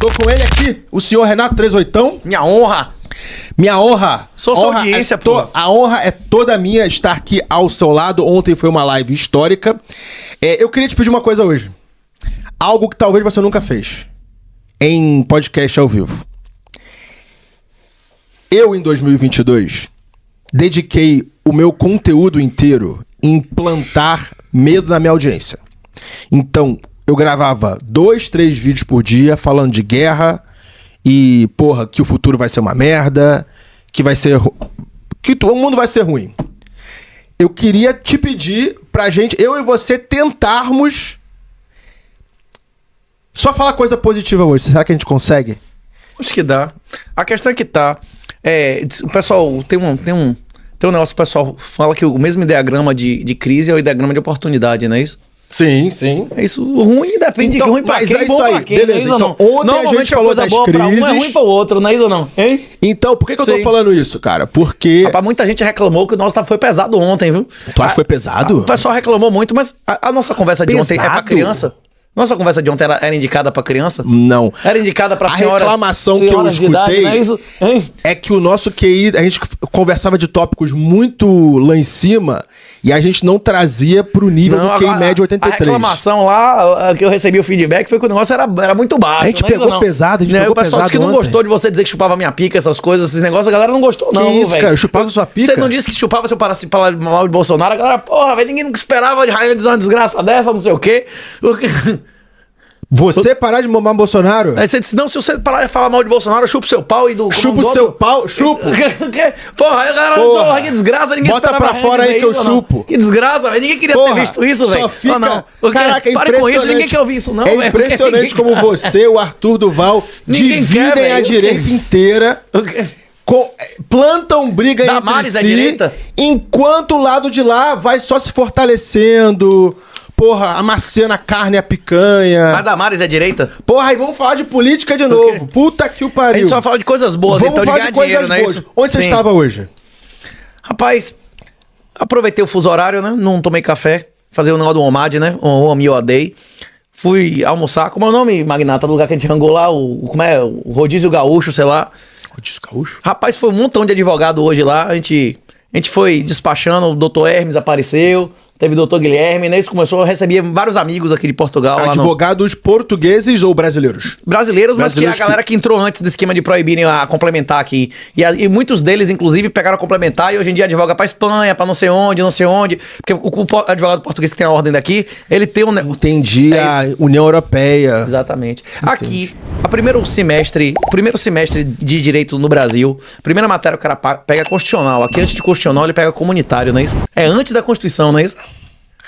Tô com ele aqui, o senhor Renato 38. Minha honra. Minha honra. Sou sua audiência, pô. A honra é toda minha estar aqui ao seu lado. Ontem foi uma live histórica. Eu queria te pedir uma coisa hoje. Algo que talvez você nunca fez. Em podcast ao vivo. Eu, em 2022, dediquei o meu conteúdo inteiro em plantar medo na minha audiência. Então, eu gravava 2, 3 vídeos por dia falando de guerra e, porra, que o futuro vai ser uma merda, que vai ser... que o mundo vai ser ruim. Eu queria te pedir pra gente, eu e você, tentarmos só falar coisa positiva hoje. Será que a gente consegue? Acho que dá. A questão é que o pessoal tem um negócio, o pessoal fala que o mesmo ideograma de crise é o ideograma de oportunidade, não é isso? Sim, sim. É isso, ruim depende de ruim pra quem, é bom isso aí. pra quem, Beleza, não é isso, então não? ontem a gente falou das boa crises. pra um é ruim pro outro, não é isso ou não? Hein? Então, por que eu tô Sim. falando isso, cara? Porque... Rapaz, muita gente reclamou que o nosso foi pesado ontem, viu? Tu acha que foi pesado? O pessoal reclamou muito, mas a nossa conversa de ontem é pra Pesado? criança? Nossa conversa de ontem era indicada pra criança? Não. Era indicada pra senhoras. A reclamação que eu senhoras de idade, escutei não é isso? Hein? é que o nosso QI, a gente conversava de tópicos muito lá em cima e a gente não trazia pro nível do QI médio 83. A reclamação lá, que eu recebi o feedback, foi que o negócio era muito baixo. A gente não é isso, pegou não? pesado, a gente Né, pegou o pessoal disse que pesado não ontem. gostou de você dizer que chupava minha pica, essas coisas, esses negócios, a galera não gostou, não. Que isso, velho. cara? Eu chupava sua pica? Você não disse que chupava se eu parasse de falar mal de Bolsonaro, a galera, porra, velho, ninguém nunca esperava de Raia dizer uma desgraça dessa, não sei o quê. Você parar de mamar Bolsonaro? Aí você disse, não, se você parar de falar mal de Bolsonaro, eu chupo seu pau e do... Chupa o seu pau, chupo. Porra, aí a galera, porra, que desgraça, ninguém Bota esperava pra fora aí dizer que eu isso, não. chupo. Que desgraça, velho, ninguém queria Porra, ter visto isso, velho. Só fica... Não. Caraca, é Pare impressionante. com isso, ninguém quer ouvir isso, não, É velho. impressionante como você, o Arthur Duval, Ninguém dividem quer, a velho. direita inteira... plantam briga entre Damares si, é direita? enquanto o lado de lá vai só se fortalecendo, porra, amaciando a carne e a picanha. Mas Damares é direita? Porra, aí vamos falar de política de novo. Puta que o pariu. A gente só fala de coisas boas, Vamos então de falar ganhar de coisas dinheiro, não é boas. isso? Onde você Sim. estava hoje? Rapaz, aproveitei o fuso horário, né? Não tomei café. Fazer o negócio do OMAD, né? O Home Your Day. Fui almoçar. Como é o nome, Magnata, do lugar que a gente rangou lá? Como é? O Rodízio Gaúcho, sei lá. Rodízio Gaúcho? Rapaz, foi um montão de advogado hoje lá. A gente foi despachando, o doutor Hermes apareceu, teve o doutor Guilherme, né? Isso começou, eu recebia vários amigos aqui de Portugal. Advogados portugueses ou brasileiros? Brasileiros, mas que é a galera que entrou antes do esquema de proibirem a complementar aqui. E muitos deles, inclusive, pegaram a complementar e hoje em dia advoga pra Espanha, pra não sei onde. Porque o advogado português que tem a ordem daqui, ele tem um... Entendi, a União Europeia. Exatamente. Aqui, o primeiro semestre de direito no Brasil, primeira matéria o cara pega constitucional. Aqui, antes de constitucional, ele pega comunitário, não é isso? É antes da Constituição, não é isso?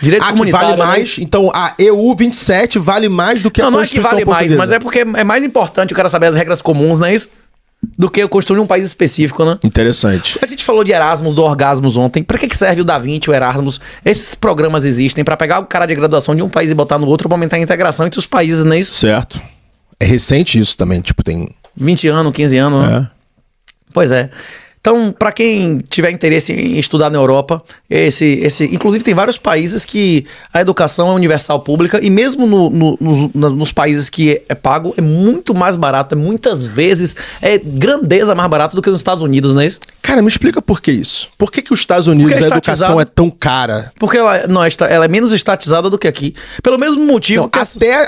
Direito Que comunitário. vale mais, então a EU 27 vale mais do que a Não é que Constituição vale mais, portuguesa. mas é porque é mais importante o cara saber as regras comuns, não é isso? Do que construir um país específico, né? Interessante. A gente falou de Erasmus, do Orgasmus ontem. Pra que serve o Da Vinci, o Erasmus? Esses programas existem pra pegar o cara de graduação de um país e botar no outro pra aumentar a integração entre os países, não é isso? Certo. É recente isso também, tipo, tem... 20 anos, 15 anos, né? Pois é. Então, para quem tiver interesse em estudar na Europa, inclusive tem vários países que a educação é universal pública e mesmo nos países que é pago é muito mais barato, muitas vezes é grandeza mais barato do que nos Estados Unidos, não é isso? Cara, me explica por que isso. Por que os Estados Unidos a educação é tão cara? Porque ela é menos estatizada do que aqui. Pelo mesmo motivo Não, que...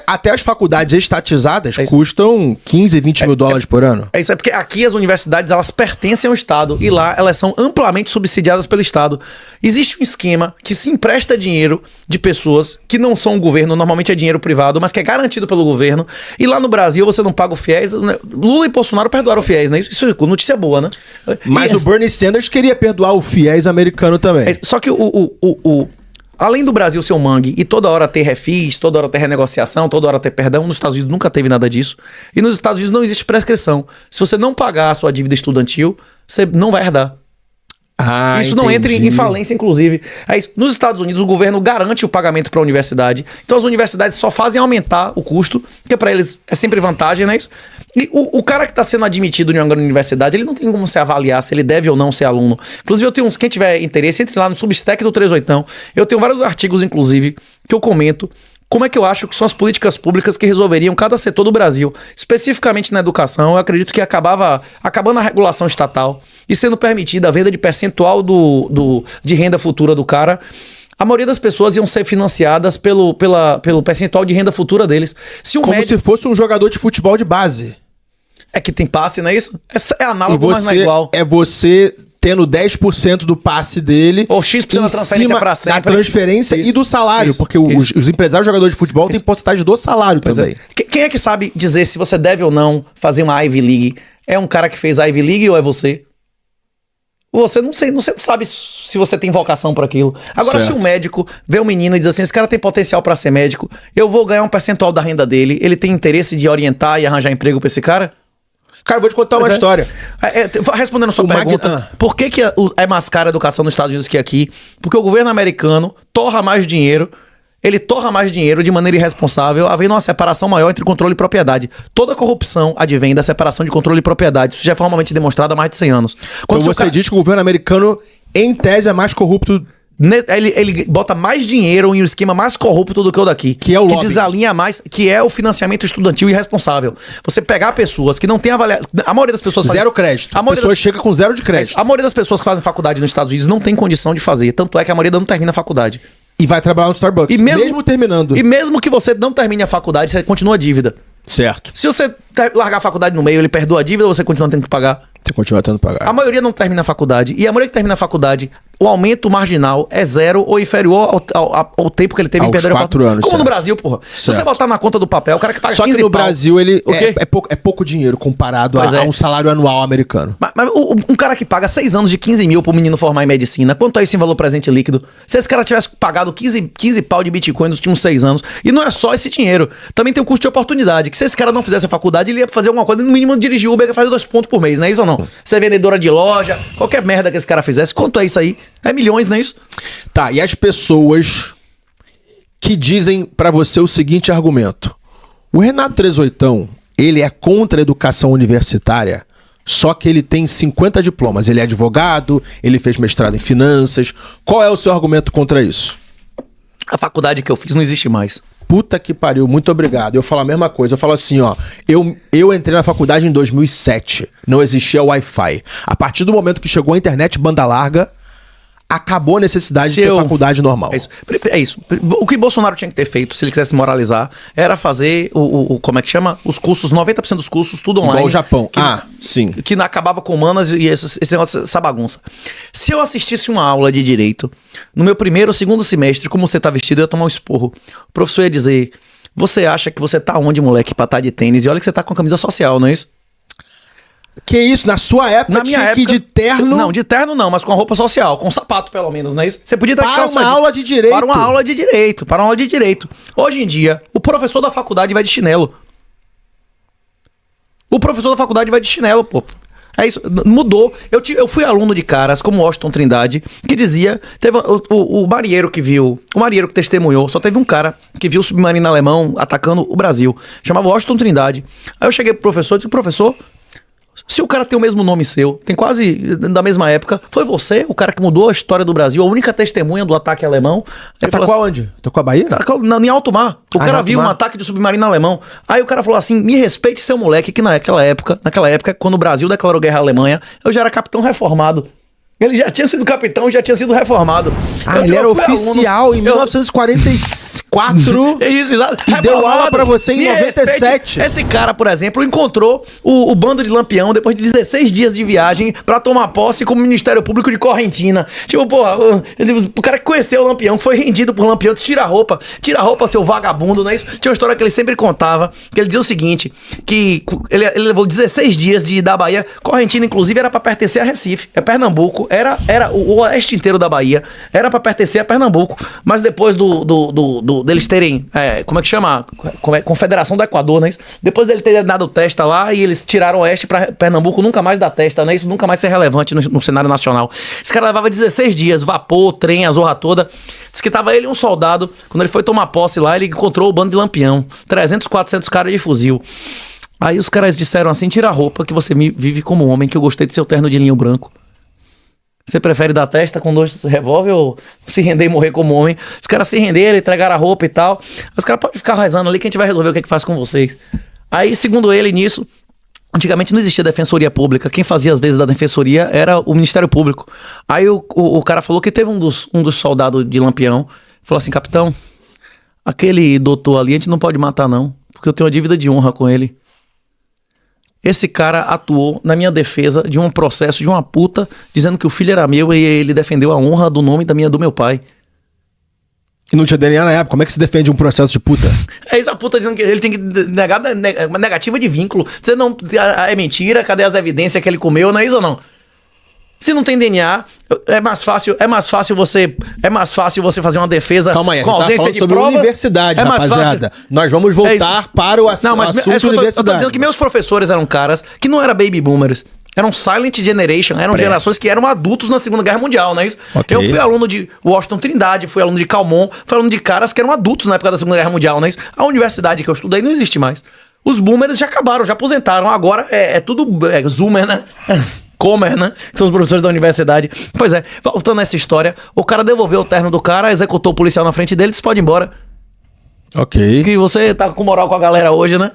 até as faculdades estatizadas custam 15, 20 mil dólares por ano. É isso, é porque aqui as universidades elas pertencem ao Estado e lá elas são amplamente subsidiadas pelo Estado. Existe um esquema que se empresta dinheiro de pessoas que não são o governo, normalmente é dinheiro privado, mas que é garantido pelo governo. E lá no Brasil você não paga o FIES. Né? Lula e Bolsonaro perdoaram o FIES, né? Isso é notícia boa, né? Mas o Bernie Sanders queria perdoar o FIES americano também. Só que além do Brasil ser um mangue e toda hora ter refis, toda hora ter renegociação, toda hora ter perdão, nos Estados Unidos nunca teve nada disso. E nos Estados Unidos não existe prescrição. Se você não pagar a sua dívida estudantil, você não vai herdar. Isso não entra em falência, inclusive. Nos Estados Unidos, o governo garante o pagamento para a universidade. Então, as universidades só fazem aumentar o custo, porque para eles é sempre vantagem, né? E o cara que está sendo admitido em uma grande universidade, ele não tem como se avaliar se ele deve ou não ser aluno. Inclusive, eu tenho quem tiver interesse, entre lá no Substack do 38. Eu tenho vários artigos, inclusive, que eu comento como é que eu acho que são as políticas públicas que resolveriam cada setor do Brasil. Especificamente na educação, eu acredito que acabando a regulação estatal e sendo permitida a venda de percentual de renda futura do cara, a maioria das pessoas iam ser financiadas pelo percentual de renda futura deles. Se fosse um jogador de futebol de base. É que tem passe, não é isso? É análogo, mas não é igual. É você tendo 10% do passe dele. Ou X% da transferência pra sempre. Da transferência e do salário. Porque os empresários jogadores de futebol têm porcentagem do salário também. Quem é que sabe dizer se você deve ou não fazer uma Ivy League? É um cara que fez a Ivy League ou é você? Você não sabe se você tem vocação para aquilo. Agora, se um médico vê um menino e diz assim, esse cara tem potencial para ser médico, eu vou ganhar um percentual da renda dele, ele tem interesse de orientar e arranjar emprego para esse cara? Cara, eu vou te contar uma história. Respondendo a sua pergunta, por que é mais cara a educação nos Estados Unidos que aqui? Porque o governo americano torra mais dinheiro, ele torra mais dinheiro de maneira irresponsável, havendo uma separação maior entre controle e propriedade. Toda corrupção advém da separação de controle e propriedade. Isso já é formalmente demonstrado há mais de 100 anos. Quando você diz que o governo americano, em tese, é mais corrupto... Ele bota mais dinheiro em um esquema mais corrupto do que o daqui. Que é o lobby. Que desalinha mais, que é o financiamento estudantil irresponsável. Você pegar pessoas que não têm avaliação... A maioria das pessoas... Zero crédito. A pessoa chega com zero de crédito. A maioria das pessoas que fazem faculdade nos Estados Unidos não tem condição de fazer. Tanto é que a maioria não termina a faculdade. E vai trabalhar no Starbucks, mesmo terminando. E mesmo que você não termine a faculdade, você continua a dívida. Certo. Se você largar a faculdade no meio, ele perdoa a dívida ou você continua tendo que pagar? Você continua tendo que pagar. A maioria não termina a faculdade. E a maioria que termina a faculdade, o aumento marginal é zero ou inferior ao tempo que ele teve em perder 4 anos. Como no Brasil, porra. Se você botar na conta do papel, o cara que paga 15 Só que no Brasil ele é pouco dinheiro comparado a um salário anual americano. Mas um cara que paga 6 anos de 15 mil pro menino formar em medicina, quanto é isso em valor presente líquido? Se esse cara tivesse pagado 15 pau de Bitcoin nos últimos 6 anos, e não é só esse dinheiro, também tem o custo de oportunidade, que se esse cara não fizesse a faculdade, ele ia fazer alguma coisa, no mínimo dirigir Uber e fazer 2 pontos por mês, não é isso ou não? Ser vendedora de loja, qualquer merda que esse cara fizesse, quanto é isso aí? É milhões, não é isso? Tá, e as pessoas que dizem pra você o seguinte argumento: o Renato 38, ele é contra a educação universitária, só que ele tem 50 diplomas, ele é advogado, ele fez mestrado em finanças. Qual é o seu argumento contra isso? A faculdade que eu fiz não existe mais. Puta que pariu, muito obrigado. Eu falo a mesma coisa, eu falo assim, ó, eu entrei na faculdade em 2007, não existia Wi-Fi. A partir do momento que chegou a internet banda larga, acabou a necessidade de ter faculdade normal. É isso. O que Bolsonaro tinha que ter feito, se ele quisesse moralizar, era fazer como é que chama? Os cursos, 90% dos cursos, tudo online. Igual o Japão. Sim. Que acabava com humanas e essa bagunça. Se eu assistisse uma aula de direito, no meu primeiro ou segundo semestre, como você tá vestido, eu ia tomar um esporro. O professor ia dizer, você acha que você tá onde, moleque, pra estar de tênis? E olha que você tá com a camisa social, não é isso? Que isso? Na sua época, na minha época, que de terno... Não, de terno não, mas com a roupa social, com sapato pelo menos, não é isso? Você podia estar para uma aula de direito. Para uma aula de direito. Hoje em dia, o professor da faculdade vai de chinelo. O professor da faculdade vai de chinelo, pô. É isso, mudou. Eu fui aluno de caras como Washington Trindade, que dizia, teve o marinheiro que viu, o marinheiro que testemunhou, só teve um cara que viu o submarino alemão atacando o Brasil, chamava Washington Trindade. Aí eu cheguei pro professor e disse, professor, se o cara tem o mesmo nome seu, tem quase da mesma época, foi você, o cara que mudou a história do Brasil, a única testemunha do ataque alemão. Ele falou assim, onde? Tocou a Bahia? Em alto mar. O cara viu um ataque de submarino alemão. Aí o cara falou assim, me respeite seu moleque, que naquela época, quando o Brasil declarou guerra à Alemanha, eu já era capitão reformado. Ele já tinha sido capitão, já tinha sido reformado. Ele era oficial em 1944. É isso, exato. E deu aula pra você em 97. Esse cara, por exemplo, encontrou o bando de Lampião depois de 16 dias de viagem pra tomar posse como Ministério Público de Correntina. Tipo, porra, o cara que conheceu o Lampião, que foi rendido por Lampião, disse, tira a roupa, seu vagabundo, não é isso? Tinha uma história que ele sempre contava, que ele dizia o seguinte, que ele levou 16 dias da Bahia. Correntina, inclusive, era pra pertencer a Recife, é Pernambuco. Era o oeste inteiro da Bahia, era pra pertencer a Pernambuco, mas depois deles terem, como é que chama? Confederação do Equador, não é isso? Depois dele ter dado testa lá e eles tiraram o oeste pra Pernambuco, nunca mais dar testa, não é isso? Nunca mais ser relevante no cenário nacional. Esse cara levava 16 dias, vapor, trem, a zorra toda. Diz que tava ele e um soldado, quando ele foi tomar posse lá, ele encontrou o bando de Lampião, 300, 400 caras de fuzil. Aí os caras disseram assim, tira a roupa que você vive como homem, que eu gostei de seu terno de linho branco. Você prefere dar testa com 2 revólver ou se render e morrer como homem? Os caras se renderam, entregaram a roupa e tal. Os caras podem ficar rezando ali que a gente vai resolver o que faz com vocês. Aí, segundo ele, nisso, antigamente não existia defensoria pública. Quem fazia as vezes da defensoria era o Ministério Público. Aí o cara falou que teve um dos soldados de Lampião. Falou assim, capitão, aquele doutor ali a gente não pode matar não, porque eu tenho uma dívida de honra com ele. Esse cara atuou na minha defesa de um processo de uma puta, dizendo que o filho era meu e ele defendeu a honra do nome do meu pai. E não tinha DNA na época. Como é que se defende um processo de puta? É isso, a puta dizendo que ele tem que negar uma negativa de vínculo. Você não... É mentira, cadê as evidências que ele comeu, não é isso ou não? Se não tem DNA, é mais fácil você fazer uma defesa Calma aí, com ausência de sobre provas. Universidade, é mais rapaziada. fácil. Nós vamos voltar para o assunto universidade. Eu tô dizendo que meus professores eram caras que não eram baby boomers. Eram silent generation, eram gerações que eram adultos na Segunda Guerra Mundial, não é isso? Okay. Eu fui aluno de Washington Trindade, fui aluno de Calmon, fui aluno de caras que eram adultos na época da Segunda Guerra Mundial, não é isso? A universidade que eu estudei não existe mais. Os boomers já acabaram, já aposentaram. Agora é tudo zoomer, né? Comer, né? Que são os professores da universidade. Pois é, voltando a essa história, o cara devolveu o terno do cara, executou o policial na frente dele e disse, pode ir embora. Ok. Que você tá com moral com a galera hoje, né?